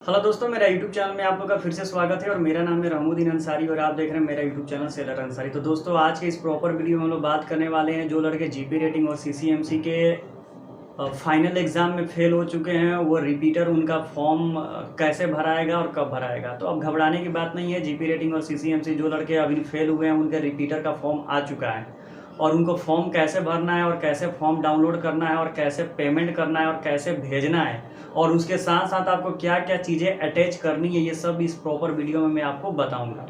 Hello दोस्तों, मेरा YouTube channel में आप लोग का फिर से स्वागत है और मेरा नाम है रहमुद्दीन अंसारी और आप देख रहे हैं मेरा यूट्यूब चैनल सेलर अंसारी। तो दोस्तों, आज के इस प्रॉपर वीडियो में हम लोग बात करने वाले हैं जो लड़के जीपी रेटिंग और सीसीएमसी के फाइनल एग्ज़ाम में फेल हो चुके हैं, वो रिपीटर उनका फॉर्म कैसे भराएगा और कब भराएगा। तो अब घबराने की बात नहीं है। जीपी रेटिंग और सीसीएमसी जो लड़के अभी फेल हुए हैं उनके रिपीटर का फॉर्म आ चुका है और उनको फॉर्म कैसे भरना है और कैसे फॉर्म डाउनलोड करना है और कैसे पेमेंट करना है और कैसे भेजना है और उसके साथ साथ आपको क्या क्या चीज़ें अटैच करनी है, ये सब इस प्रॉपर वीडियो में मैं आपको बताऊंगा।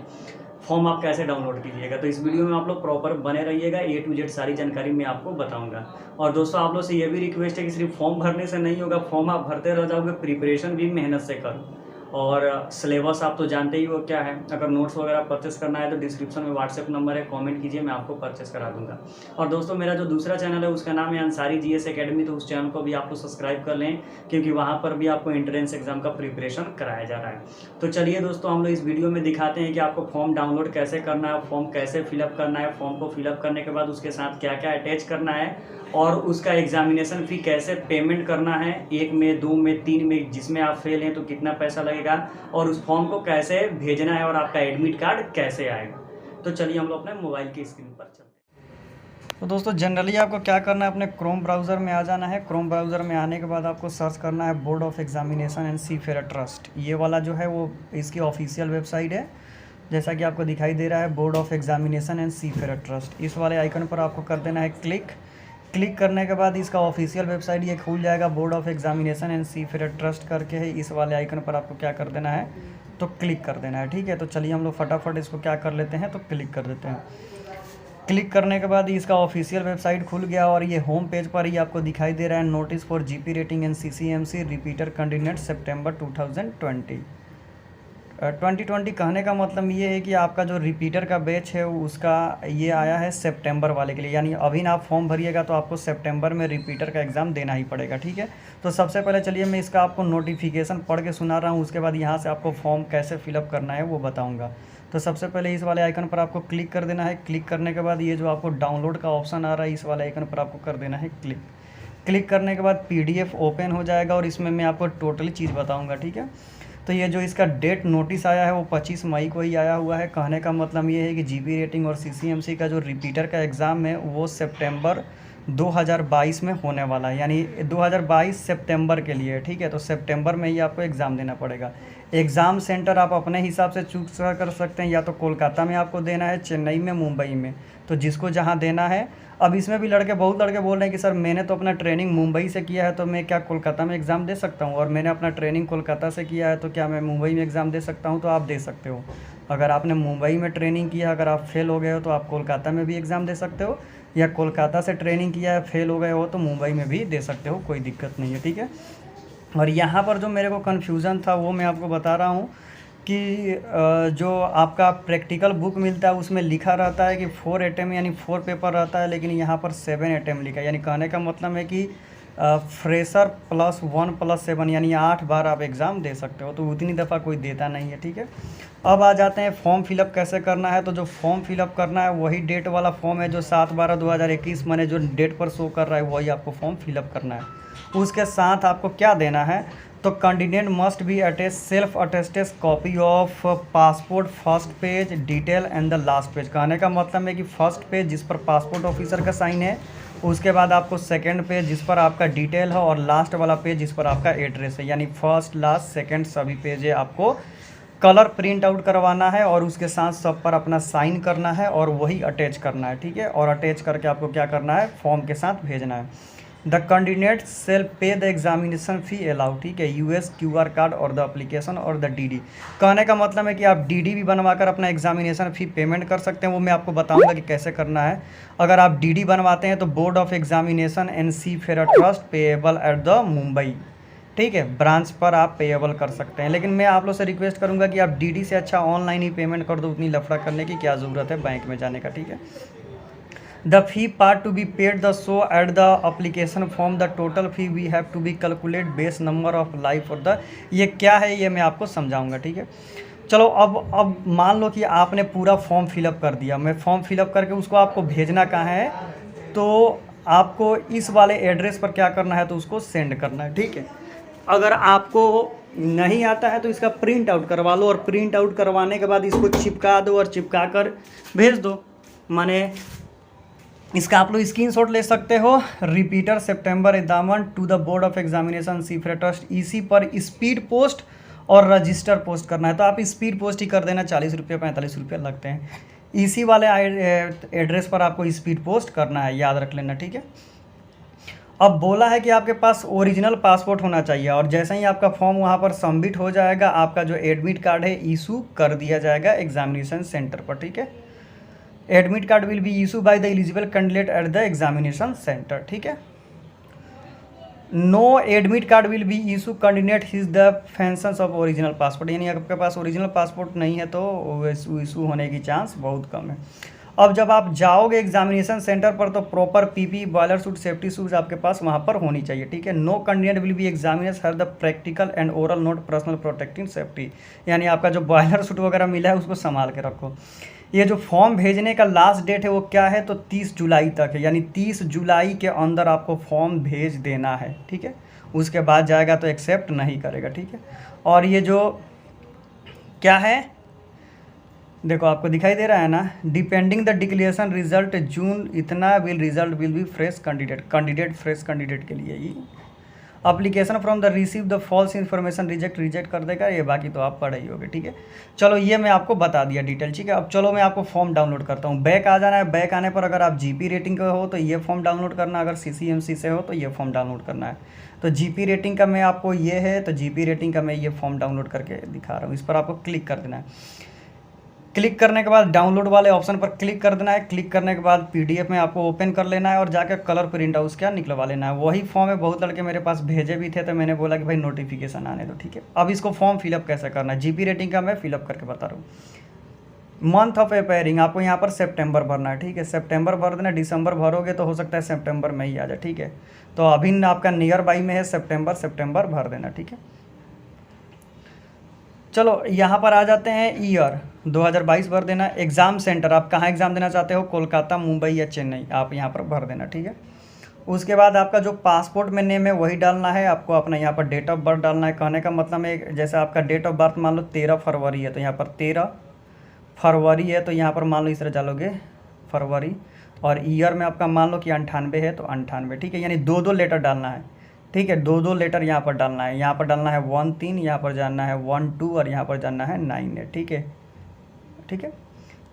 फॉर्म आप कैसे डाउनलोड कीजिएगा, तो इस वीडियो में आप लोग प्रॉपर बने रहिएगा। A to Z सारी जानकारी मैं आपको बताऊंगा। और दोस्तों, आप लोग से ये भी रिक्वेस्ट है कि सिर्फ फॉर्म भरने से नहीं होगा, फॉर्म आप भरते रह जाओगे, प्रिपरेशन भी मेहनत से करो। और सिलेबस आप तो जानते ही हो क्या है। अगर नोट्स वगैरह परचेस करना है तो डिस्क्रिप्शन में व्हाट्सएप नंबर है, कमेंट कीजिए, मैं आपको परचेस करा दूंगा। और दोस्तों, मेरा जो दूसरा चैनल है उसका नाम है अंसारी जीएस एकेडमी, तो उस चैनल को भी आप लोग सब्सक्राइब कर लें क्योंकि वहाँ पर भी आपको एंट्रेंस एग्जाम का प्रिपरेशन कराया जा रहा है। तो चलिए दोस्तों, हम लोग इस वीडियो में दिखाते हैं कि आपको फॉर्म डाउनलोड कैसे करना है, फॉर्म कैसे फिलअप करना है, फॉर्म को फिलअप करने के बाद उसके साथ क्या क्या अटैच करना है और उसका एग्जामिनेशन फ़ी कैसे पेमेंट करना है, 1 में 2 में 3 में, जिसमें आप फेल हैं तो कितना पैसा लगेगा और उस फॉर्म को कैसे भेजना है और आपका एडमिट कार्ड कैसे आएगा। तो चलिए हम लोग अपने मोबाइल की स्क्रीन पर चलते हैं। तो दोस्तों, जनरली आपको क्या करना है, अपने क्रोम ब्राउज़र में आ जाना है। क्रोम ब्राउज़र में आने के बाद आपको सर्च करना है Board of Examination and Seafarer Trust. ये वाला जो है वो इसकी ऑफिशियल वेबसाइट है, जैसा कि आपको दिखाई दे रहा है, Board of Examination and Seafarer Trust. इस वाले आइकन पर आपको कर देना है क्लिक करने के बाद इसका ऑफिशियल वेबसाइट ये खुल जाएगा। Board of Examination and Seafarer Trust करके है, इस वाले आइकन पर आपको क्या कर देना है, तो क्लिक कर देना है। ठीक है, तो चलिए हम लोग फटाफट इसको क्या कर लेते हैं, तो क्लिक कर देते हैं। क्लिक करने के बाद इसका ऑफिशियल वेबसाइट खुल गया और ये होम पेज पर ही आपको दिखाई दे रहा है notice for GP rating and CCMC repeater candidate September 2020। 2020 कहने का मतलब ये है कि आपका जो रिपीटर का बैच है उसका ये आया है सितंबर वाले के लिए, यानी अभी ना आप फॉर्म भरिएगा तो आपको सितंबर में रिपीटर का एग्ज़ाम देना ही पड़ेगा। ठीक है, तो सबसे पहले चलिए मैं इसका आपको नोटिफिकेशन पढ़ के सुना रहा हूँ, उसके बाद यहाँ से आपको फॉर्म कैसे फिलअप करना है वो बताऊँगा। तो सबसे पहले इस वाले आइकन पर आपको क्लिक कर देना है। क्लिक करने के बाद ये जो आपको डाउनलोड का ऑप्शन आ रहा है, इस वाले आइकन पर आपको कर देना है क्लिक करने के बाद PDF ओपन हो जाएगा और इसमें मैं आपको टोटली चीज़ बताऊँगा। ठीक है, तो ये जो इसका डेट नोटिस आया है वो 25 मई को ही आया हुआ है। कहने का मतलब ये है कि जीपी रेटिंग और सीसीएमसी का जो रिपीटर का एग्ज़ाम है वो सितंबर 2022 में होने वाला है, यानी 2022 सितंबर के लिए। ठीक है, तो सितंबर में ही आपको एग्ज़ाम देना पड़ेगा। एग्ज़ाम सेंटर आप अपने हिसाब से चूज कर सकते हैं, या तो कोलकाता में आपको देना है, चेन्नई में, मुंबई में, तो जिसको जहाँ देना है। अब इसमें भी बहुत लड़के बोल रहे हैं कि सर मैंने तो अपना ट्रेनिंग मुंबई से किया है तो मैं क्या कोलकाता में एग्ज़ाम दे सकता हूँ, और मैंने अपना ट्रेनिंग कोलकाता से किया है तो क्या मैं मुंबई में एग्ज़ाम दे सकता हूँ। तो आप दे सकते हो। अगर आपने मुंबई में ट्रेनिंग किया, अगर आप फेल हो गए हो तो आप कोलकाता में भी एग्ज़ाम दे सकते हो, या कोलकाता से ट्रेनिंग किया है, फेल हो गए हो तो मुंबई में भी दे सकते हो, कोई दिक्कत नहीं है। ठीक है, और यहाँ पर जो मेरे को कन्फ्यूज़न था वो मैं आपको बता रहा हूँ कि जो आपका प्रैक्टिकल बुक मिलता है उसमें लिखा रहता है कि 4 अटेम्प्ट यानी 4 पेपर रहता है, लेकिन यहाँ पर 7 अटेम्प्ट लिखा है। यानी कहने का मतलब है कि फ्रेशर +1+7 यानी 8 बार आप एग्ज़ाम दे सकते हो, तो उतनी दफ़ा कोई देता नहीं है। ठीक है, अब आ जाते हैं फॉर्म फिलअप कैसे करना है। तो जो फॉर्म फिलअप करना है वही डेट वाला फॉर्म है जो 7/12/2021 मैंने जो डेट पर शो कर रहा है वही आपको फॉर्म फिलअप करना है। उसके साथ आपको क्या देना है, तो candidate must be attach self attested copy of passport first page detail and the last page. कहने का मतलब है कि फर्स्ट पेज जिस पर पासपोर्ट ऑफिसर का साइन है, उसके बाद आपको सेकंड पेज जिस पर आपका डिटेल है, और लास्ट वाला पेज जिस पर आपका एड्रेस है, यानी फर्स्ट लास्ट सेकंड सभी पेज है आपको कलर प्रिंट आउट करवाना है और उसके साथ सब पर अपना साइन करना है और वही अटैच करना है। ठीक है, और अटैच करके आपको क्या करना है, फॉर्म के साथ भेजना है। द कैंडिडेट सेल पे द एग्जामिनेशन फ़ी अलाउ। ठीक है, US QR कार्ड और द एप्लीकेशन और द DD। कहने का मतलब है कि आप DD भी बनवाकर अपना एग्जामिनेशन फ़ी पेमेंट कर सकते हैं, वो मैं आपको बताऊंगा कि कैसे करना है। अगर आप DD बनवाते हैं तो Board of Examination and Seafarer Trust payable at the Mumbai, ठीक है, ब्रांच पर आप पेएबल कर सकते हैं। लेकिन मैं आप लोग से रिक्वेस्ट करूंगा कि आप DD से अच्छा ऑनलाइन ही पेमेंट कर दो, उतनी लफड़ा करने की क्या ज़रूरत है बैंक में जाने का। ठीक है, the fee part to be paid the show at the application form the total fee we have to be calculate base number of life और द, ये क्या है ये मैं आपको समझाऊंगा। ठीक है, चलो अब मान लो कि आपने पूरा फॉर्म फिलअप कर दिया। मैं फॉर्म फिलअप करके उसको आपको भेजना कहाँ है, तो आपको इस वाले एड्रेस पर क्या करना है, तो उसको सेंड करना है। ठीक है, अगर आपको नहीं आता है तो इसका प्रिंट आउट करवा लो, और प्रिंट आउट करवाने के बाद इसको चिपका दो और चिपका कर भेज दो। माने इसका आप लोग स्क्रीनशॉट ले सकते हो। रिपीटर सितंबर इदामन to the Board of Examination Seafarer Trust इसी पर स्पीड पोस्ट और रजिस्टर पोस्ट करना है, तो आप स्पीड पोस्ट ही कर देना। 40 रुपये 45 रुपये लगते हैं। इसी वाले एड्रेस पर आपको स्पीड पोस्ट करना है, याद रख लेना, ठीक है। अब बोला है कि आपके पास ओरिजिनल पासपोर्ट होना चाहिए, और जैसे ही आपका फॉर्म वहाँ पर सबमिट हो जाएगा, आपका जो एडमिट कार्ड है इशू कर दिया जाएगा एग्जामिनेशन सेंटर पर, ठीक है। Admit card will be issue by the eligible candidate at the examination centre, ठीक है। No admit card will be issue candidate his the फैंसन्स ऑफ ओरिजिनल पासपोर्ट, यानी आपके पास ओरिजिनल पासपोर्ट नहीं है तो इशू होने की चांस बहुत कम है। अब जब आप जाओगे एग्जामिनेशन सेंटर पर तो proper PP, boiler suit, safety shoes आपके पास वहाँ पर होनी चाहिए, ठीक है। No candidate will be examiners have the practical and oral note personal protecting safety, यानी आपका जो बॉयलर सूट वगैरह मिला है उसको संभाल के रखो। ये जो फॉर्म भेजने का लास्ट डेट है वो क्या है, तो 30 जुलाई तक है, यानी 30 जुलाई के अंदर आपको फॉर्म भेज देना है, ठीक है। उसके बाद जाएगा तो एक्सेप्ट नहीं करेगा, ठीक है। और ये जो क्या है देखो आपको दिखाई दे रहा है ना, depending the declaration result June इतना result will be fresh candidate fresh candidate के लिए ये application from the receive the false information reject कर देगा, ये बाकी तो आप पढ़े ही होगे, ठीक है। चलो ये मैं आपको बता दिया डिटेल, ठीक है। अब चलो मैं आपको फॉर्म डाउनलोड करता हूँ। बैक आ जाना है, बैक आने पर अगर आप जीपी रेटिंग का हो तो ये फॉर्म डाउनलोड करना, अगर सीसीएमसी से हो तो ये फॉर्म डाउनलोड करना है। तो जीपी रेटिंग का मैं आपको ये है, तो जीपी रेटिंग का मैं ये फॉर्म डाउनलोड करके दिखा रहा हूँ। इस पर आपको क्लिक कर देना है। क्लिक करने के बाद डाउनलोड वाले ऑप्शन पर क्लिक कर देना है। क्लिक करने के बाद पीडीएफ में आपको ओपन कर लेना है और जाकर कलर प्रिंट आउट उसका निकलवा लेना है। वही फॉर्म है, बहुत लड़के मेरे पास भेजे भी थे, तो मैंने बोला कि भाई नोटिफिकेशन आने दो, ठीक है। अब इसको फॉर्म फिलअप कैसे करना है, जीपी रेटिंग का मैं फिलअप करके बता रहा हूँ। मंथ ऑफ अपेयरिंग आपको यहाँ पर सितंबर भरना है, ठीक है। सितंबर भर देना, दिसंबर भरोगे तो हो सकता है सितंबर में ही आ जाए, ठीक है। तो अभी आपका नियर बाई में है सितंबर भर देना, ठीक है। चलो यहाँ पर आ जाते हैं, ईयर 2022 भर देना। एग्ज़ाम सेंटर आप कहाँ एग्ज़ाम देना चाहते हो, कोलकाता, मुंबई या चेन्नई, आप यहाँ पर भर देना, ठीक है। उसके बाद आपका जो पासपोर्ट में नेम है वही डालना है। आपको अपना यहाँ पर डेट ऑफ बर्थ डालना है। कहने का मतलब है जैसे आपका डेट ऑफ बर्थ मान लो 13 फरवरी है तो यहाँ पर 13 फरवरी है, तो यहाँ पर मान लो इस तरह डालोगे फरवरी, और ईयर में आपका मान लो कि 98 है तो 98, ठीक है। यानी 2 लेटर डालना है, ठीक है। 2 लेटर यहाँ पर डालना है। यहाँ पर डालना है 13, यहाँ पर जाना है 12 और यहाँ पर जाना है 9 है, ठीक है, ठीक है।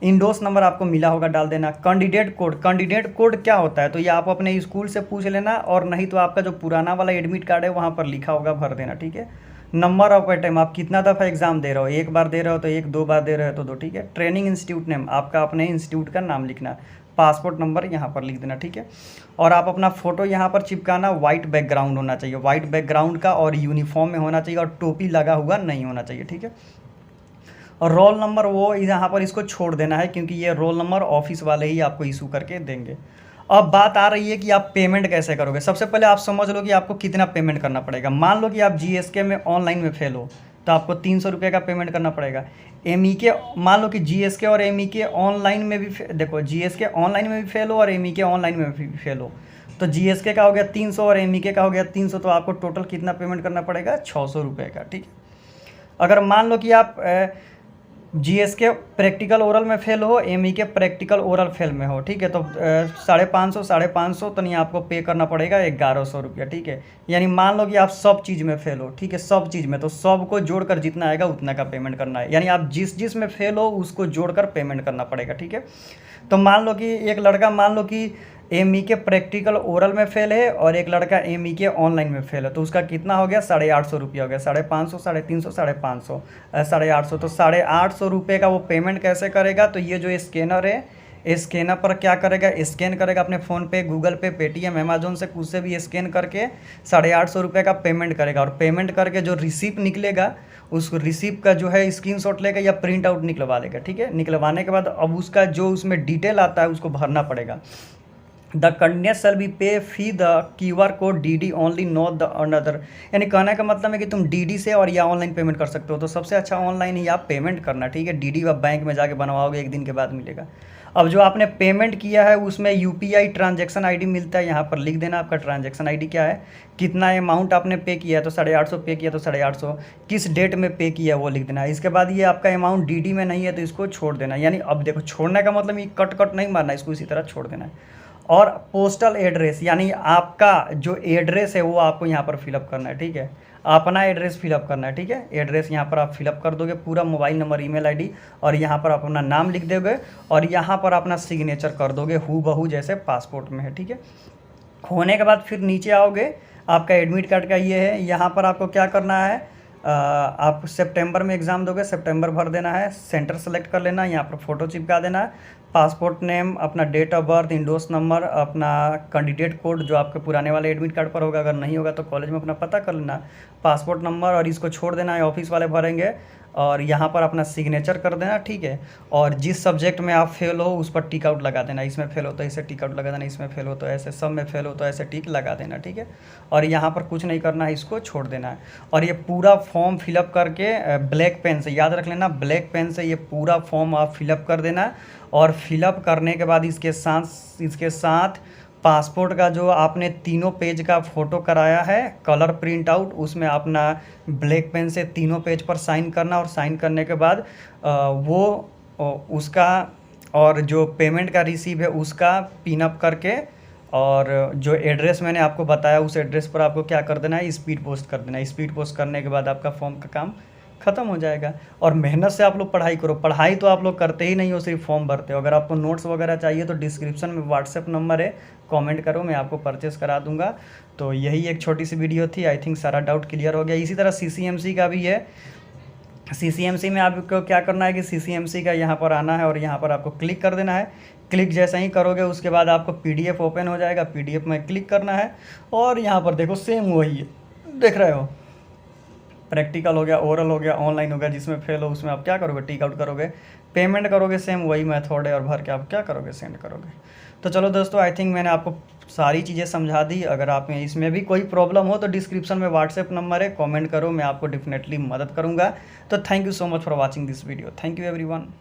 इंडोस नंबर आपको मिला होगा, डाल देना। कैंडिडेट कोड क्या होता है, तो ये आप अपने स्कूल से पूछ लेना, और नहीं तो आपका जो पुराना वाला एडमिट कार्ड है वहाँ पर लिखा होगा, भर देना, ठीक है। नंबर ऑफ अटेम्प्ट आप कितना दफ़ा एग्जाम दे रहे हो, 1 बार दे रहे हो तो 1, 2 बार दे रहे हो तो 2, ठीक है। ट्रेनिंग इंस्टीट्यूट नेम आपका अपने इंस्टीट्यूट का नाम लिखना। पासपोर्ट नंबर यहाँ पर लिख देना, ठीक है। और आप अपना फ़ोटो यहाँ पर चिपकाना। वाइट बैकग्राउंड होना चाहिए, वाइट बैकग्राउंड का, और यूनिफॉर्म में होना चाहिए, और टोपी लगा हुआ नहीं होना चाहिए, ठीक है। और रोल नंबर वो यहाँ पर इसको छोड़ देना है, क्योंकि ये रोल नंबर ऑफिस वाले ही आपको इशू करके देंगे। अब बात आ रही है कि आप पेमेंट कैसे करोगे। सबसे पहले आप समझ लो कि आपको कितना पेमेंट करना पड़ेगा। मान लो कि आप जीएसके में ऑनलाइन में फेल हो तो आपको 300 रुपये का पेमेंट करना पड़ेगा। एमईके मान लो कि जीएसके और एमईके ऑनलाइन में भी देखो, जीएसके ऑनलाइन में भी फेल हो और एमईके ऑनलाइन में भी फेल हो, तो जीएसके का हो गया 300 और एमईके का हो गया 300, तो आपको टोटल कितना पेमेंट करना पड़ेगा, 600 रुपये का, ठीक है। अगर मान लो कि आप जीएसके प्रैक्टिकल ओरल में फेल हो, एमईके प्रैक्टिकल ओरल फेल में हो, ठीक है, तो 550 तो नहीं, आपको पे करना पड़ेगा 1100 रुपया, ठीक है। यानी मान लो कि आप सब चीज़ में फेल हो, ठीक है, सब चीज़ में, तो सब को जोड़कर जितना आएगा उतना का पेमेंट करना है। यानी आप जिस में फेल हो उसको जोड़कर पेमेंट करना पड़ेगा, ठीक है। तो मान लो कि एक लड़का मान लो कि एमईके प्रैक्टिकल ओरल में फेल है और एक लड़का एमईके ऑनलाइन में फेल है, तो उसका कितना हो गया, 850 रुपया हो गया। 550, 350, 550, 850, तो 850 रुपये का वो पेमेंट कैसे करेगा, तो ये जो स्कैनर है, स्कैनर पर क्या करेगा, स्कैन करेगा अपने फ़ोन पे, गूगल पे, पेटीएम, अमेजोन से कुछ से भी स्कैन करके 850 रुपये का पेमेंट करेगा। और पेमेंट करके जो रिसीप्ट निकलेगा उस रिसीप्ट का जो है स्क्रीनशॉट लेगा या प्रिंट आउट निकलवा लेगा, ठीक है। निकलवाने के बाद अब उसका जो उसमें डिटेल आता है उसको भरना पड़ेगा। The candidate shall be pay fee the QR code DD only, not the another. यानी कहने का मतलब है कि तुम DD से और या ऑनलाइन पेमेंट कर सकते हो, तो सबसे अच्छा ऑनलाइन ही आप पेमेंट करना, ठीक है। DD आप बैंक में जाके बनवाओगे, 1 दिन के बाद मिलेगा। अब जो आपने पेमेंट किया है उसमें यूपीआई ट्रांजैक्शन आईडी मिलता है, यहाँ पर लिख देना आपका ट्रांजैक्शन आईडी क्या है, कितना अमाउंट आपने पे किया है तो 850 पे किया तो 850, किस डेट में पे किया वो लिख देना है। इसके बाद ये आपका अमाउंट डीडी में नहीं है तो इसको छोड़ देना है। यानी अब देखो छोड़ने का मतलब ये कट नहीं मारना, इसको इसी तरह छोड़ देना है। और पोस्टल एड्रेस यानी आपका जो एड्रेस है वो आपको यहाँ पर फिलअप करना है, ठीक है, अपना एड्रेस फिलअप करना है, ठीक है। एड्रेस यहाँ पर आप फिलअप कर दोगे, पूरा मोबाइल नंबर, ईमेल आईडी, और यहाँ पर आप अपना नाम लिख दोगे और यहाँ पर अपना सिग्नेचर कर दोगे हूबहू जैसे पासपोर्ट में है, ठीक है। होने के बाद फिर नीचे आओगे, आपका एडमिट कार्ड का ये है, यहाँ पर आपको क्या करना है, आप सितंबर में एग्ज़ाम दोगे, सितंबर भर देना है, सेंटर सेलेक्ट कर लेना, यहाँ पर फ़ोटो चिपका देना है, पासपोर्ट नेम, अपना डेट ऑफ बर्थ, इंडोस नंबर, अपना कैंडिडेट कोड जो आपके पुराने वाले एडमिट कार्ड पर होगा, अगर नहीं होगा तो कॉलेज में अपना पता कर लेना, पासपोर्ट नंबर, और इसको छोड़ देना है, ऑफिस वाले भरेंगे, और यहाँ पर अपना सिग्नेचर कर देना, ठीक है। और जिस सब्जेक्ट में आप फेल हो उस पर टिक आउट लगा देना, इसमें फेल हो तो ऐसे टिक आउट लगा देना, इसमें फेल हो तो ऐसे, सब में फेल हो तो ऐसे टिक लगा देना, ठीक है। और यहाँ पर कुछ नहीं करना है, इसको छोड़ देना है। और ये पूरा फॉर्म फिलअप करके ब्लैक पेन से, याद रख लेना, ब्लैक पेन से ये पूरा फॉर्म आप फिलअप कर देना। और फिलअप करने के बाद इसके साथ पासपोर्ट का जो आपने तीनों पेज का फ़ोटो कराया है कलर प्रिंट आउट, उसमें अपना ब्लैक पेन से तीनों पेज पर साइन करना, और साइन करने के बाद उसका और जो पेमेंट का रिसीव है उसका पिन अप करके, और जो एड्रेस मैंने आपको बताया उस एड्रेस पर आपको क्या कर देना है, स्पीड पोस्ट कर देना है। स्पीड पोस्ट करने के बाद आपका फॉर्म का काम ख़त्म हो जाएगा। और मेहनत से आप लोग पढ़ाई करो, पढ़ाई तो आप लोग करते ही नहीं हो, सिर्फ फॉर्म भरते हो। अगर आपको नोट्स वगैरह चाहिए तो डिस्क्रिप्शन में व्हाट्सएप नंबर है, कमेंट करो, मैं आपको परचेस करा दूंगा। तो यही एक छोटी सी वीडियो थी, आई थिंक सारा डाउट क्लियर हो गया। इसी तरह CCMC का भी है। CCMC में आपको क्या करना है कि CCMC का यहाँ पर आना है और यहाँ पर आपको क्लिक कर देना है। क्लिक जैसे ही करोगे उसके बाद आपको PDF ओपन हो जाएगा, PDF में क्लिक करना है, और यहाँ पर देखो सेम वही है, देख रहे हो, प्रैक्टिकल हो गया, ओरल हो गया, ऑनलाइन हो गया, जिसमें फेल हो उसमें आप क्या करोगे, टिक आउट करोगे, पेमेंट करोगे, सेम वही मेथड है, और भर के आप क्या करोगे, सेंड करोगे। तो चलो दोस्तों, आई थिंक मैंने आपको सारी चीज़ें समझा दी। अगर आप में इसमें भी कोई प्रॉब्लम हो तो डिस्क्रिप्शन में व्हाट्सएप नंबर है, कमेंट करो, मैं आपको डेफिनेटली मदद करूँगा। तो thank you so much for watching this video. Thank you everyone.